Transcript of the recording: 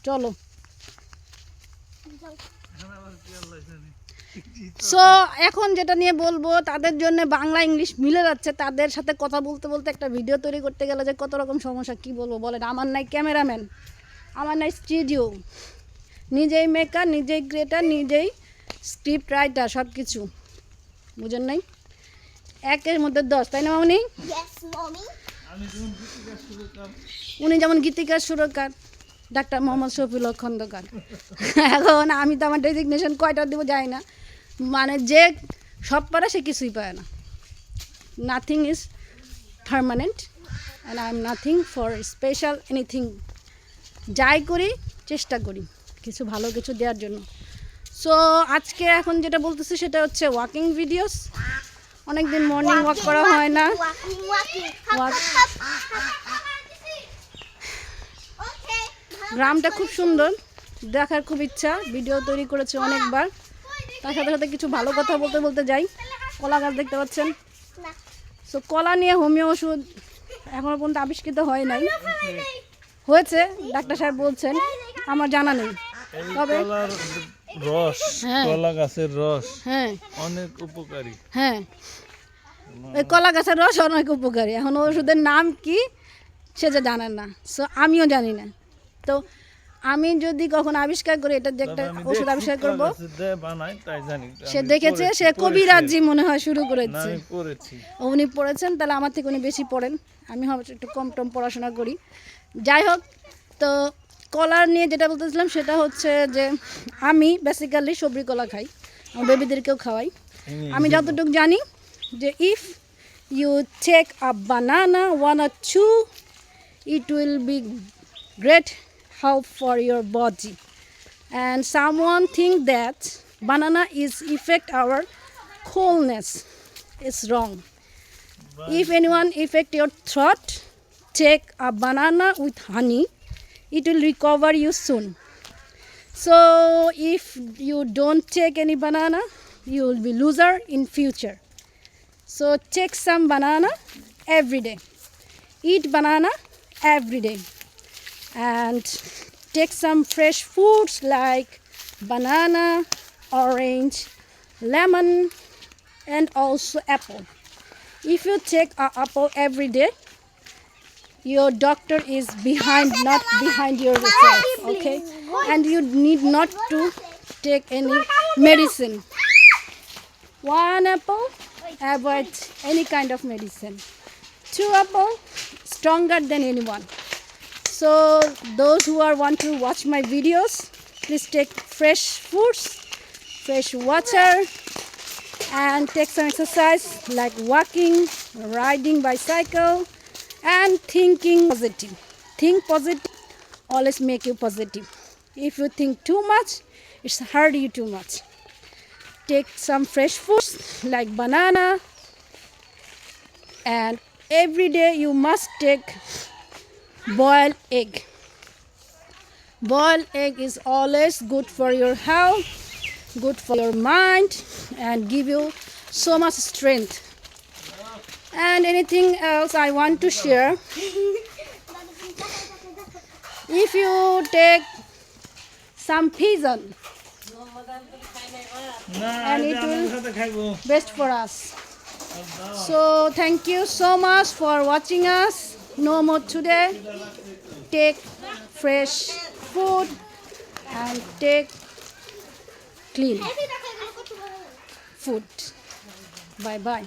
চলো। সো এখন যেটা নিয়ে বলবো, তাদের জন্য বাংলা ইংলিশ মিলে যাচ্ছে। তাদের সাথে কথা বলতে বলতে একটা ভিডিও তৈরি করতে গেলে যে কত রকম সমস্যা, কি বলবো বলেন। আমার নাই ক্যামেরাম্যান, আমার নাই স্টুডিও, নিজেই মেকার, নিজেই ক্রিয়েটার, নিজেই স্ক্রিপ্ট রাইটার, সব কিছু বুঝেন নাই। একের মধ্যে 10, তাই না মামনি? উনি যেমন গীতিকার, সুরকার, ডাক্তার মোহাম্মদ শফিউল খন্দকার। এখন আমি তো আমার ডেজিগনেশন কয়টা দেবো জানি না। মানে যে সব পারে সে কিছুই পায় না। Nothing is permanent and I am nothing for special anything. যাই করি চেষ্টা করি কিছু ভালো কিছু দেওয়ার জন্য। সো আজকে এখন যেটা বলতেছি সেটা হচ্ছে ওয়াকিং ভিডিওস। অনেকদিন মর্নিং ওয়াক করা হয় না। গ্রামটা খুব সুন্দর, দেখার খুব ইচ্ছা, ভিডিও তৈরি করেছে অনেকবার। তার সাথে সাথে কিছু ভালো কথা বলতে বলতে যাই। কলা গাছ দেখতে পাচ্ছেন। সো কলা নিয়ে হোমিও ওষুধ এখনো পর্যন্ত আবিষ্কৃত হয় নাই। হয়েছে ডাক্তার সাহেব বলছেন, আমার জানা নেই। তবে রস, কলা গাছের রস হ্যাঁ অনেক উপকারী। হ্যাঁ, ওই কলা গাছের রস অনেক উপকারী। এখন ওষুধের নাম কি সে যে জানেন না, সো আমিও জানি না। তো আমি যদি কখন আবিষ্কার করি এটা যে একটা ওষুধ আবিষ্কার করব, সে দেখেছে, সে কবিরাজি মনে হয় শুরু করেছে। উনি পড়েছেন, তাহলে আমার থেকে উনি বেশি পড়েন। আমি হয়তো একটু কম টম পড়াশোনা করি। যাই হোক, তো কলার নিয়ে যেটা বলতেছিলাম সেটা হচ্ছে যে আমি বেসিক্যালি সবজি কলা খাই, আমার বেবিদেরকেও খাওয়াই। আমি যতটুকু জানি যে if you take a banana 1 or 2, it will be great help for your body. And someone think that banana is affect our coldness. It's wrong. If anyone affect your throat, take a banana with honey, it will recover you soon. So if you don't take any banana, you will be loser in future. So take some banana every day, eat banana every day, and take some fresh foods like banana, orange, lemon, and also apple. If you take an apple every day, your doctor is behind, not behind yourself, okay? And you need not to take any medicine. 1 apple, avoid any kind of medicine. 2 apple, stronger than anyone. So those who are want to watch my videos, please take fresh foods, fresh water, and take some exercise like walking, riding bicycle, and thinking positive. Think positive, always make you positive. If you think too much, it's hurt you too much. Take some fresh foods like banana, and every day you must take boiled egg. Boiled egg is always good for your health, good for your mind, and give you so much strength. And anything else I want to share, if you take some pigeon, and it will best for us. So thank you so much for watching us. No more today. Take fresh food and take clean food. Bye bye.